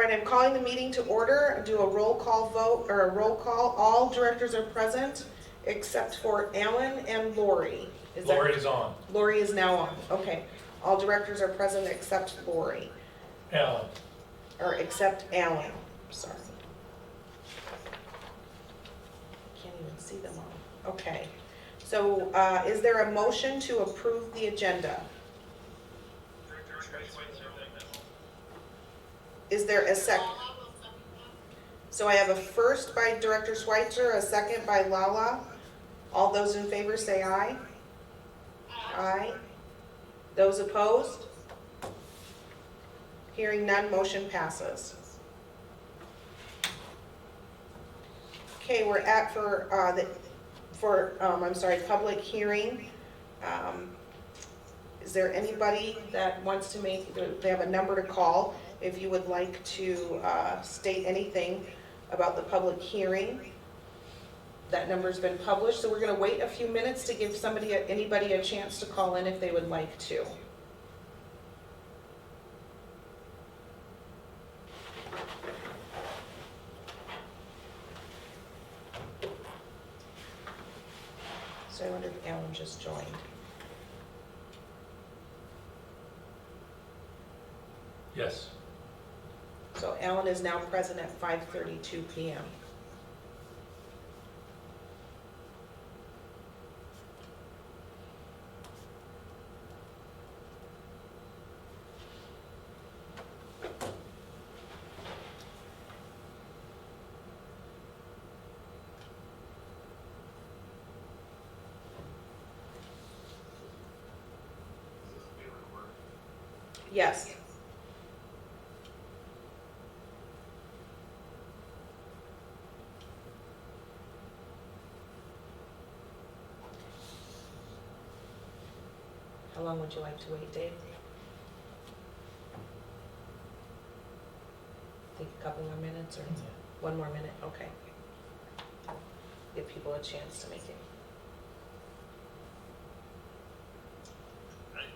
right, I'm calling the meeting to order. Do a roll call vote, or a roll call. All directors are present except for Alan and Lori. Lori is on. Lori is now on, okay. All directors are present except Lori, Alan. or except Alan, sorry. Can't even see them all. Okay. So is there a motion to approve the agenda? Is there a second? So I have a first by Director Schweitzer, a second by Lala. All those in favor say aye. Aye. Those opposed? Hearing none, motion passes. Okay, we're at public hearing. Is there anybody that wants to they have a number to call if you would like to state anything about the public hearing? That number's been published, so we're going to wait a few minutes to give anybody a chance to call in if they would like to. So I wonder if Alan just joined. Yes. So Alan is now present at 5:32 p.m. Yes. How long would you like to wait, Dave? Think a couple more minutes or one more minute? Okay. Give people a chance to make it.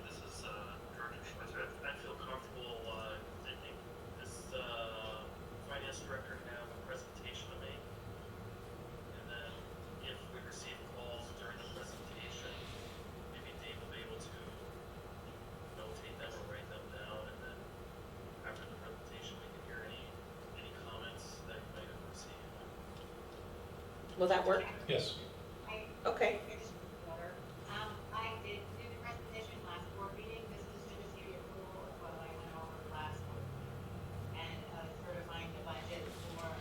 This is Director Schweitzer. I feel comfortable. I think this finance director can have a presentation to make, and then if we receive calls during the presentation, maybe Dave will be able to notate them or write them down, and then after the presentation, we can hear any comments that you might have received. Will that work? Yes. Okay. I did do the presentation last board meeting. This is to just give you approval of what I went over last board meeting. And certifying the budget for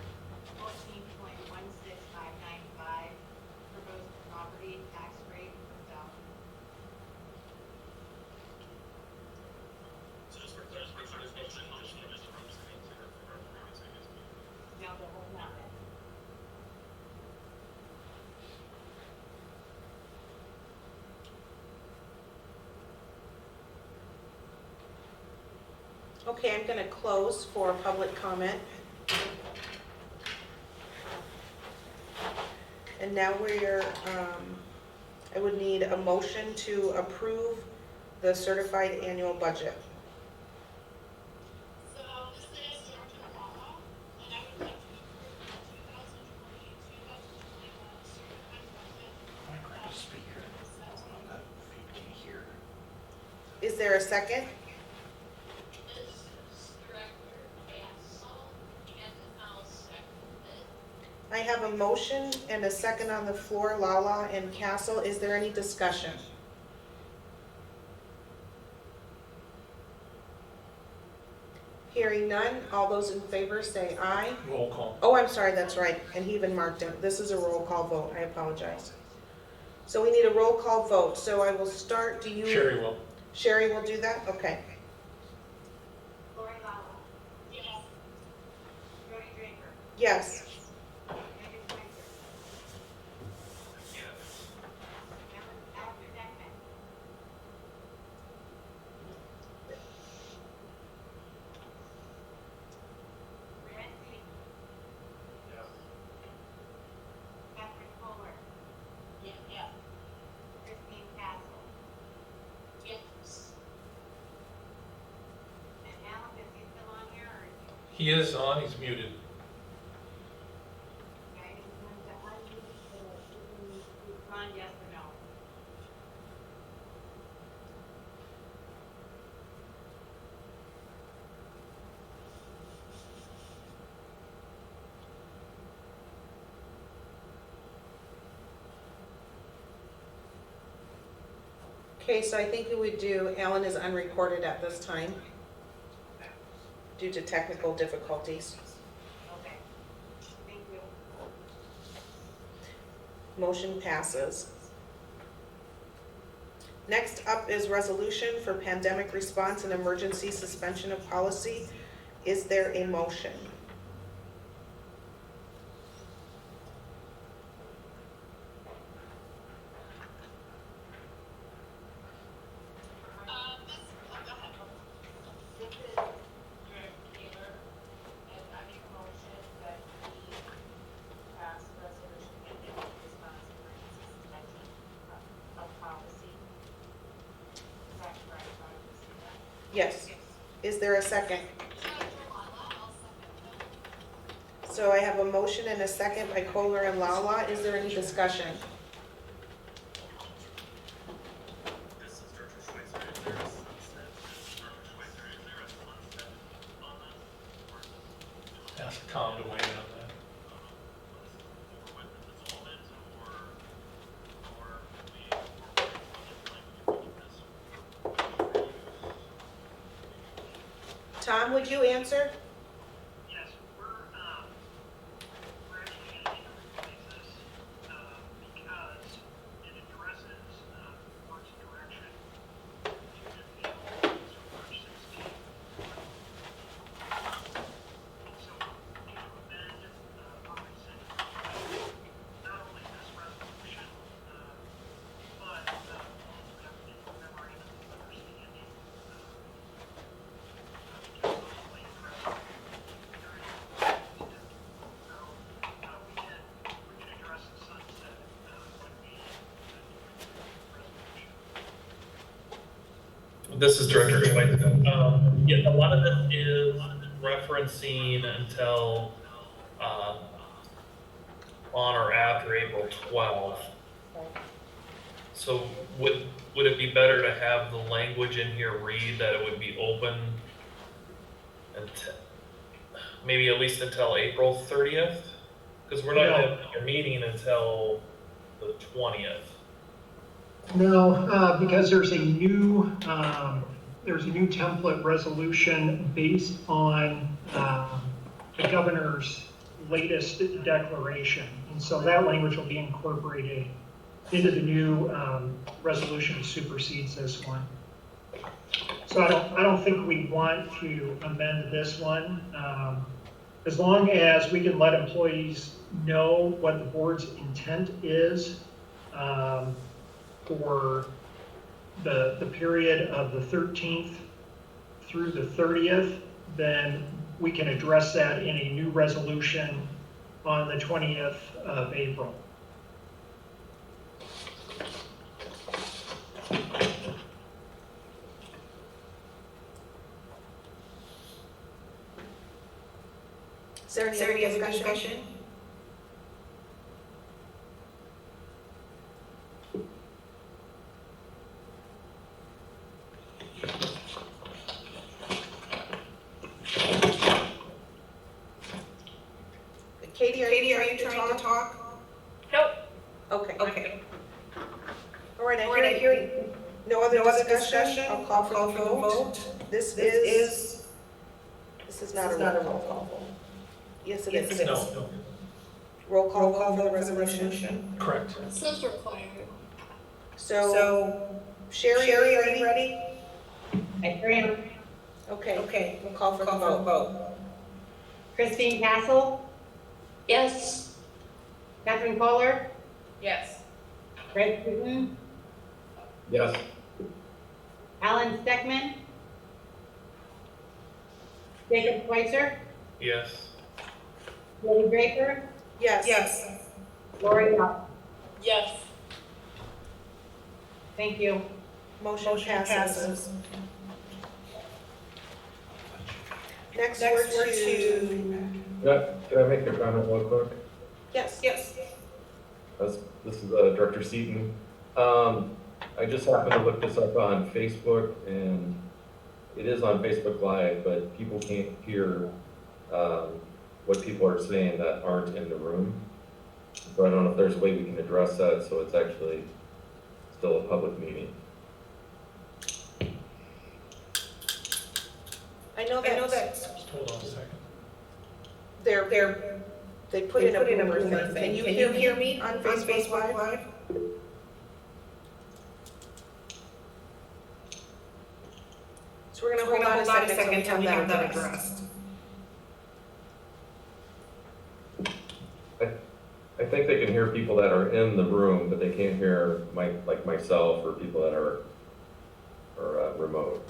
14.16595 proposed property tax rate per thousand. So just for clarification, there's no change, just from the screen to Now the whole amount. Okay, I'm going to close for public comment. And now I would need a motion to approve the certified annual budget. So this is Director Lala, and I would like to approve the 2020-2021 certified budget. I'm going to speak here. I'm not here. Is there a second? This is Director Cancel, and I'll second it. I have a motion and a second on the floor, Lala and Castle. Is there any discussion? Hearing none, all those in favor say aye. Roll call. Oh, I'm sorry, that's right, and he even marked it. This is a roll call vote, I apologize. So we need a roll call vote, so I will start, Sherry will. Sherry will do that? Okay. Lori Lala, Yes. Jody Draper, Yes. Megan Schweitzer, Alan Beckman, Brent Lee, Catherine Kohler, Yeah. Christine Castle, Yes. and Alan, is he still on here or? He is on, he's muted. Okay, I'm going to unmute, so you can respond yes or no. Okay, so I think we would do, Alan is unrecorded at this time due to technical difficulties. Okay. Thank you. Motion passes. Next up is resolution for pandemic response and emergency suspension of policy. Is there a motion? Go ahead. This is Director Taylor, and I make a motion that we pass resolution pandemic response emergency suspension of policy. Is that correct? Yes. Is there a second? I'll second. So I have a motion and a second by Kohler and Lala. Is there any discussion? This is Director Schweitzer. Is there a sunset? Director Schweitzer, is there a sunset on this? Or is this Ask Tom to weigh in on that. over with the dissolvent, or we, or this? Tom, would you answer? Yes, we're actually going to replace this, because it addresses, board's direction to appeal to March 16th. So, to amend, or rescind, not only this resolution, but, also have the memorandum of understanding, because those only address during so, we can address the sunset, when we, resolution. This is Director Schweitzer. Yeah, a lot of this is referencing until on or after April 12th. So would it be better to have the language in here read that it would be open until, maybe at least until April 30th? Because we're not going to have a meeting until the 20th. No, because there's a new template resolution based on the governor's latest declaration. And so that language will be incorporated into the new resolution that supersedes this one. So I don't think we want to amend this one. As long as we can let employees know what the board's intent is for the period of the 13th through the 30th, then we can address that in a new resolution on the 20th of April. Is there any other discussion? Katie, are you trying to talk? Nope. Okay. All right, I hear no other discussion. I'll call for the vote. This is not a roll call. Yes, it is. No, Roll call for the resolution. correct. Says required. So Sherry, are you ready? I agree. Okay, we'll call for the vote. Christine Castle, Yes. Catherine Kohler, Yes. Fred Putin, Yes. Alan Steckman, Jacob Schweitzer, Yes. Lily Draper, Yes. Lori Ruff. Yes. Thank you. Motion passes. Next, we're to, Can I make a comment real quick? yes. This is Director Seaton. I just happened to look this up on Facebook, and it is on Facebook Live, but people can't hear what people are saying that aren't in the room. So I don't know if there's a way we can address that so it's actually still a public meeting. I know that Just hold on a second. they put in a boomer thing. Can you hear me on Facebook Live? So we're gonna hold on a second until we have that addressed. I think they can hear people that are in the room, but they can't hear like myself or people that are remote.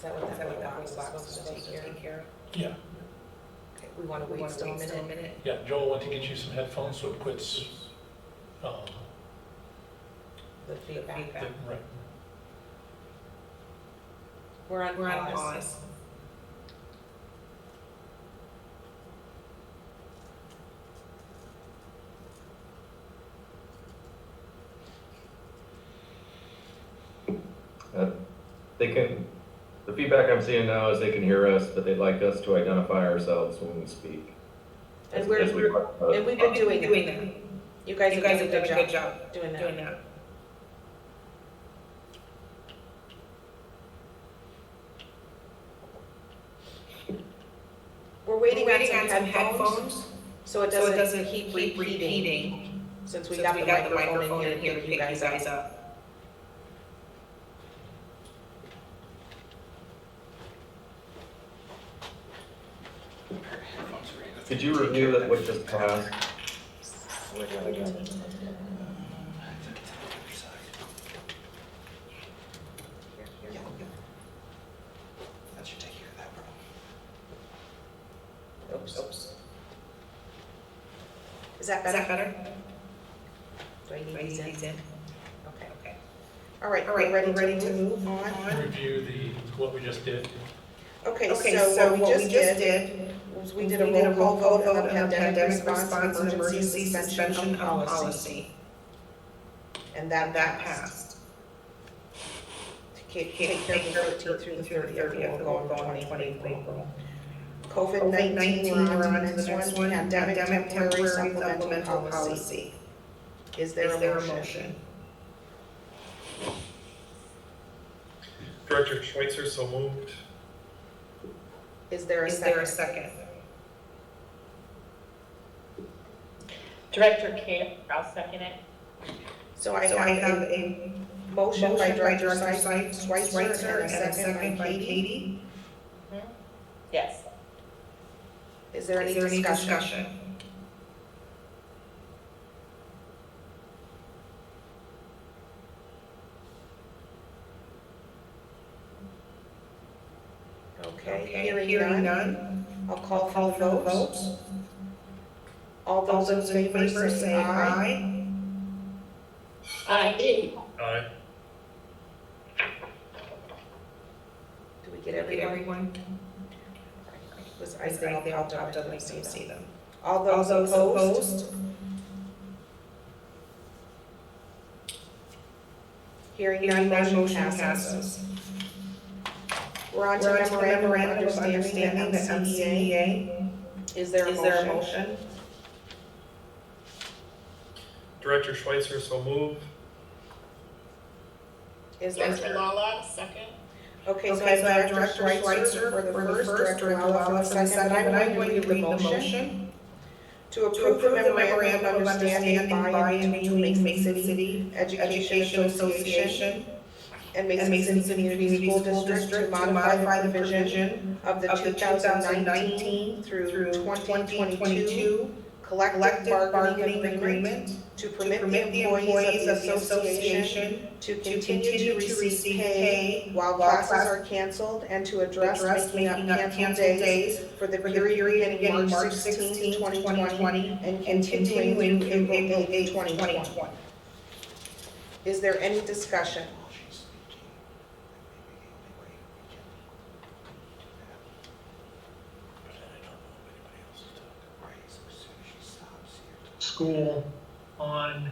Is that what that box is supposed to take care of? Yeah, Okay, we wanna wait still a minute. yeah, Joel went to get you some headphones so it quits, The feedback. right. We're on pause. The feedback I'm seeing now is they can hear us, but they'd like us to identify ourselves when we speak. And As we've been doing that. You guys have done a good job doing that. We're waiting on some headphones, so it doesn't keep repeating, since we got the microphone in here to pick you guys up. Could you review that what just passed? That should take care of that problem. Oops. Is that better? Do I need these in? Okay. All right, we're ready to move on. Review what we just did. Okay, so what we just did was we did a roll call vote on the pandemic response and emergency suspension of policy. And that passed. To take care of the 13th through the 30th, we'll go on 2020 April. COVID-19, we're on to the next one, pandemic temporary supplemental policy. Is there a motion? Director Schweitzer, so moved. Is there a second? Director Camp, I'll second it. So I have a motion by Director Schweitzer and a second by Katie. Yes. Is there any discussion? Okay, hearing none, I'll call for the vote. All those in favor say aye. Aye. Aye. Do we get everyone? I think they all popped up, I see them. All those opposed? Hearing none, motion passes. We're on to memorandum of understanding, the MCEA. Is there a motion? Director Schweitzer, so moved. Is there? Director Lala, second. Okay, so I have Director Schweitzer for the first, Director Lala for the second, and I'm going to read the motion. To approve the memorandum of understanding by and between Mason City Education Association and Mason City Community School District to modify the provision of the 2019 through 2022 collective bargaining agreement to permit the employees of the association to continue to receive pay while classes are canceled and to address making up canceled days for the period beginning March 16, 2020 and continuing through April 8, 2020. Is there any discussion? school on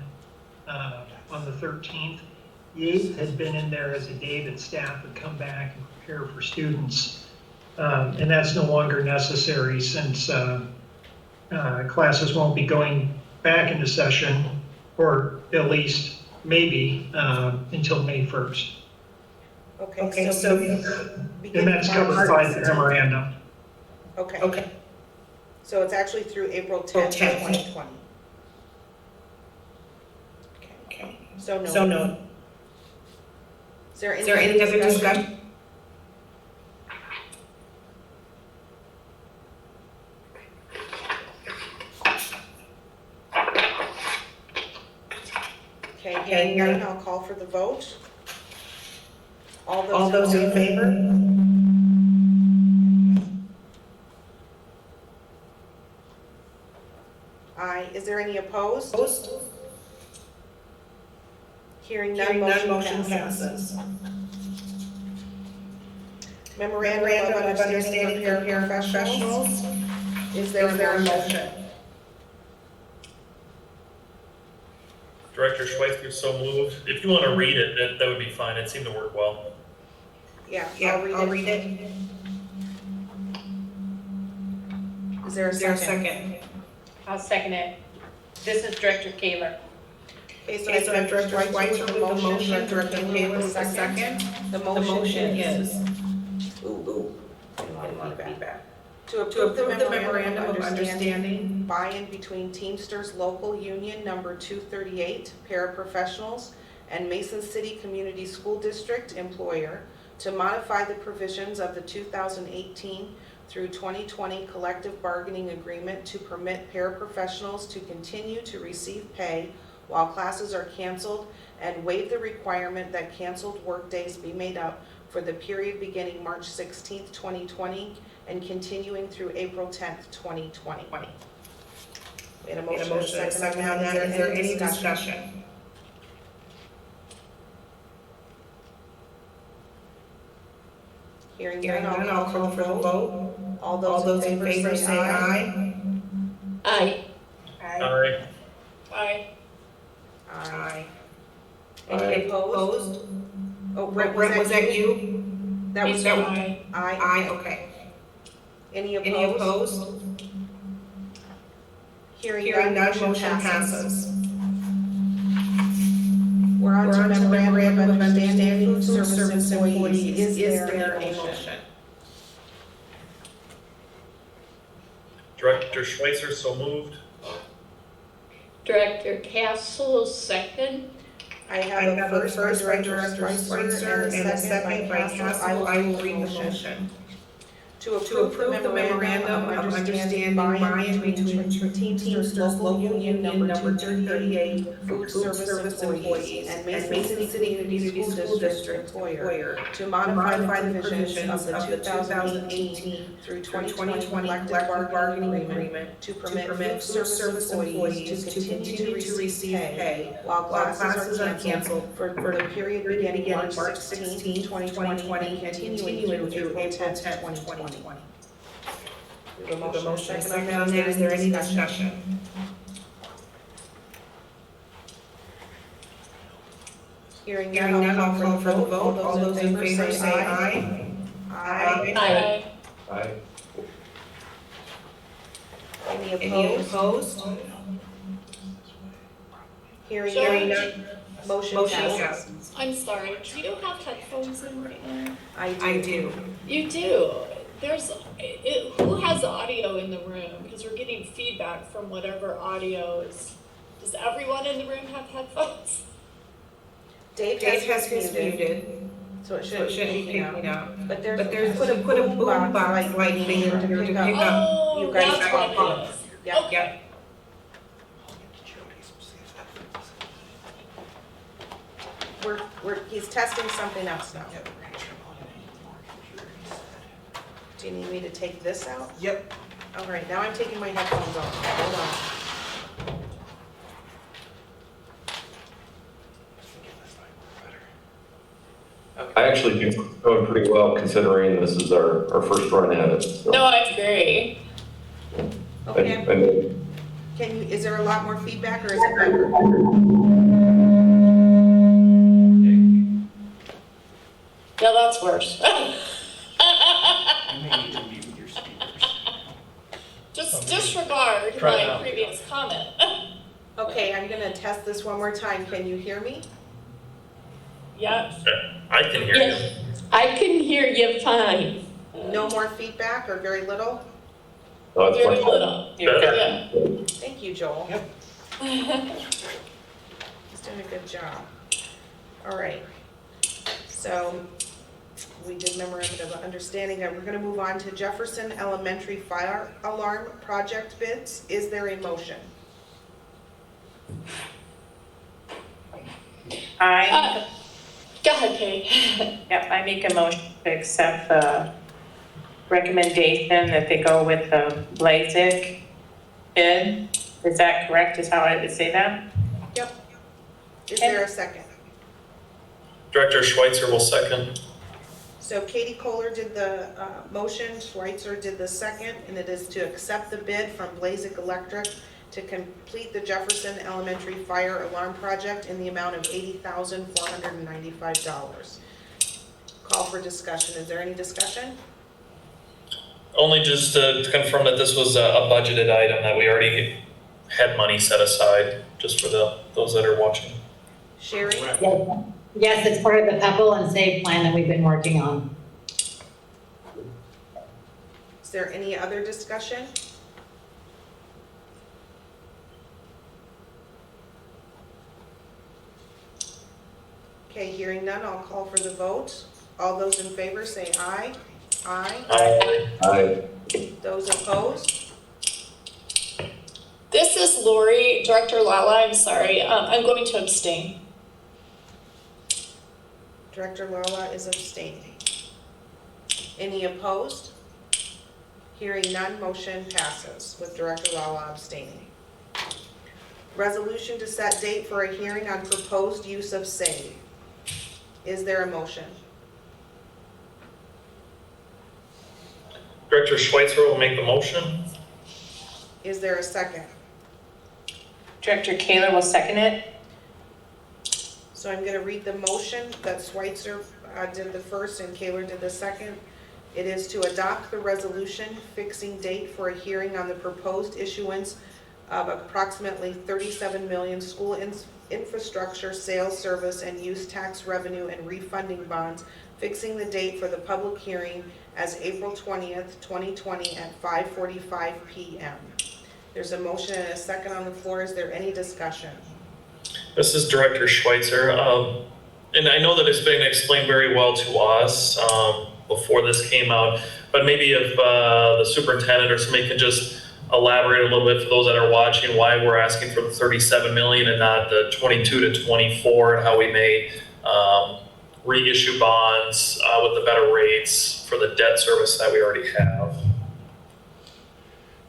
the 13th. The 8th had been in there as a day that staff would come back and prepare for students. And that's no longer necessary since classes won't be going back into session, or at least maybe until May 1st. Okay, so And that's covered by the memorandum. Okay. So it's actually through April 10th, 2020. Okay. So no. Is there any other discussion? Okay, hearing none, I'll call for the vote. All those in favor? Aye. Is there any opposed? Hearing none, motion passes. Memorandum of Understanding for Paraprofessionals. Is there a motion? Director Schweitzer so moved. If you want to read it, that would be fine. It seemed to work well. Yeah, I'll read it. Is there a second? I'll second it. This is Director Kaler. Okay, so I have Director Schweitzer with the motion, Director Taylor with the second. The motion is. I want feedback. To approve the memorandum of understanding by and between Teamsters Local Union Number 238 Paraprofessionals and Mason City Community School District Employer to modify the provisions of the 2018 through 2020 collective bargaining agreement to permit paraprofessionals to continue to receive pay while classes are canceled, and waive the requirement that canceled workdays be made up for the period beginning March 16th, 2020 and continuing through April 10th, 2020. We had a motion and a second on that. Is there any discussion? Hearing none, I'll call for the vote. All those in favor say aye. Aye. Aye. Aye. Aye. Any opposed? Oh, Brett, was that you? That was Aye. Aye, okay. Any opposed? Hearing none, motion passes. We're on to memorandum of understanding food service employees. Is there a motion? Director Schweitzer so moved. Director Castle, second. I have a first by Director Schweitzer and a second by Castle. I will read the motion. To approve the memorandum of understanding by and between Teamsters Local Union Number 238 Food Service Employees and Mason City Community School District Employer to modify the provisions of the 2018 through 2020 collective bargaining agreement to permit food service employees to continue to receive pay while classes are canceled for the period beginning March 16, 2020 and continuing through April 10, 2020. We have a motion and a second on that. Is there any discussion? Hearing none, I'll call for the vote. All those in favor say aye. Aye. Aye. Any opposed? Hearing none, motion passes. I'm sorry, do you have headphones in right now? I do. You do. Who has audio in the room? Because we're getting feedback from whatever audio is. Does everyone in the room have headphones? Dave has his muted, so it shouldn't be picking up. But there's put a boom box like thing here to pick up. Oh, You guys that's talk what it is. Yep. Okay. He's testing something else now. Do you need me to take this out? Yep. All right, now I'm taking my headphones off. Hold on. I actually think it's going pretty well considering this is our first run at it. So No, I agree. Okay. I mean, is there a lot more feedback or is it better? No, that's worse. You may need to mute your speakers. Just disregard Try it my now. previous comment. Okay, I'm gonna test this one more time. Can you hear me? Yeah. I can hear you. Yes, I can hear you fine. No more feedback or very little? Oh, it's Very fine. little. Better. Yeah. Thank you, Joel. Yep. He's doing a good job. All right. So we did memorandum of understanding. We're gonna move on to Jefferson Elementary Fire Alarm Project bids. Is there a motion? I, Go ahead, Kate. yep, I make a motion to accept the recommendation that they go with the Blazik bid. Is that correct? Is how I would say that? Yep. Is there a second? Director Schweitzer will second. So Katie Kohler did the motion, Schweitzer did the second, and it is to accept the bid from Blazik Electric to complete the Jefferson Elementary Fire Alarm Project in the amount of $80,495. Call for discussion. Is there any discussion? Only just to confirm that this was a budgeted item that we already had money set aside, just for those that are watching. Sherry? Yes, it's part of the PEPAL and SAVE plan that we've been working on. Is there any other discussion? Okay, hearing none, I'll call for the vote. All those in favor say aye. Aye. Aye. Those opposed? This is Lori, Director Lala, I'm sorry. I'm going to abstain. Director Lala is abstaining. Any opposed? Hearing none, motion passes with Director Lala abstaining. Resolution to set date for a hearing on proposed use of SAVE. Is there a motion? Director Schweitzer will make the motion. Is there a second? Director Kaler will second it. So I'm going to read the motion that Schweitzer did the first and Kaler did the second. It is to adopt the resolution fixing date for a hearing on the proposed issuance of approximately 37 million school infrastructure, sales, service, and use tax revenue and refunding bonds, fixing the date for the public hearing as April 20th, 2020 at 5:45 p.m. There's a motion and a second on the floor. Is there any discussion? This is Director Schweitzer. And I know that it's been explained very well to us before this came out, but maybe if the superintendent or somebody can just elaborate a little bit for those that are watching why we're asking for the 37 million and not the 22 to 24, and how we may reissue bonds with the better rates for the debt service that we already have.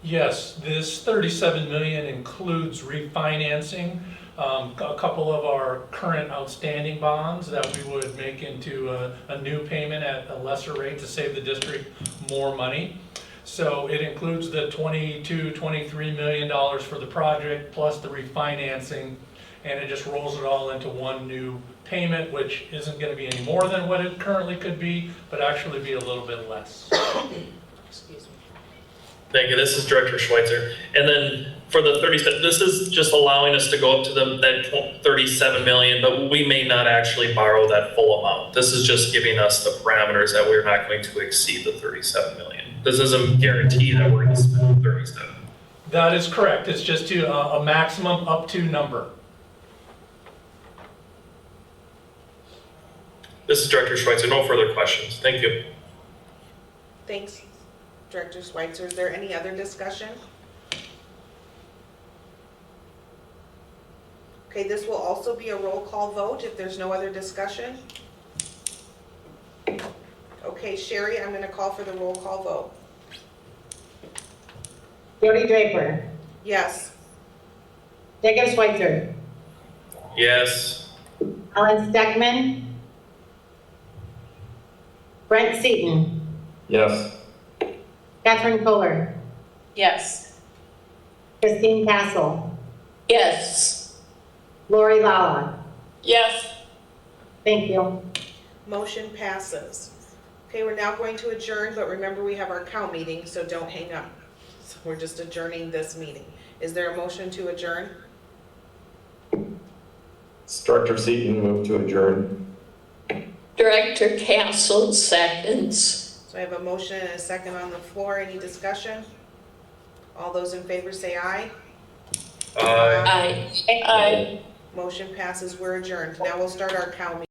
Yes, this 37 million includes refinancing a couple of our current outstanding bonds that we would make into a new payment at a lesser rate to save the district more money. So it includes the $23 million for the project plus the refinancing, and it just rolls it all into one new payment, which isn't going to be any more than what it currently could be, but actually be a little bit less. Excuse me. Thank you. This is Director Schweitzer. And then for the 37, this is just allowing us to go up to that 37 million, but we may not actually borrow that full amount. This is just giving us the parameters that we're not going to exceed the 37 million. This doesn't guarantee that we're going to spend 37. That is correct. It's just to a maximum up to number. This is Director Schweitzer. No further questions. Thank you. Thanks, Director Schweitzer. Is there any other discussion? Okay, this will also be a roll call vote if there's no other discussion. Okay, Sherry, I'm going to call for the roll call vote. Jody Draper, Yes. Jacob Schweitzer, Yes. Alan Steckman, Brent Seaton, Yes. Catherine Kohler, Yes. Christine Castle, Yes. Lori Lala. Yes. Thank you. Motion passes. Okay, we're now going to adjourn, but remember we have our cow meeting, so don't hang up. So we're just adjourning this meeting. Is there a motion to adjourn? Director Seaton, move to adjourn. Director Castle seconds. So I have a motion and a second on the floor. Any discussion? All those in favor say aye. Aye. Aye. Motion passes. We're adjourned. Now we'll start our cow meeting.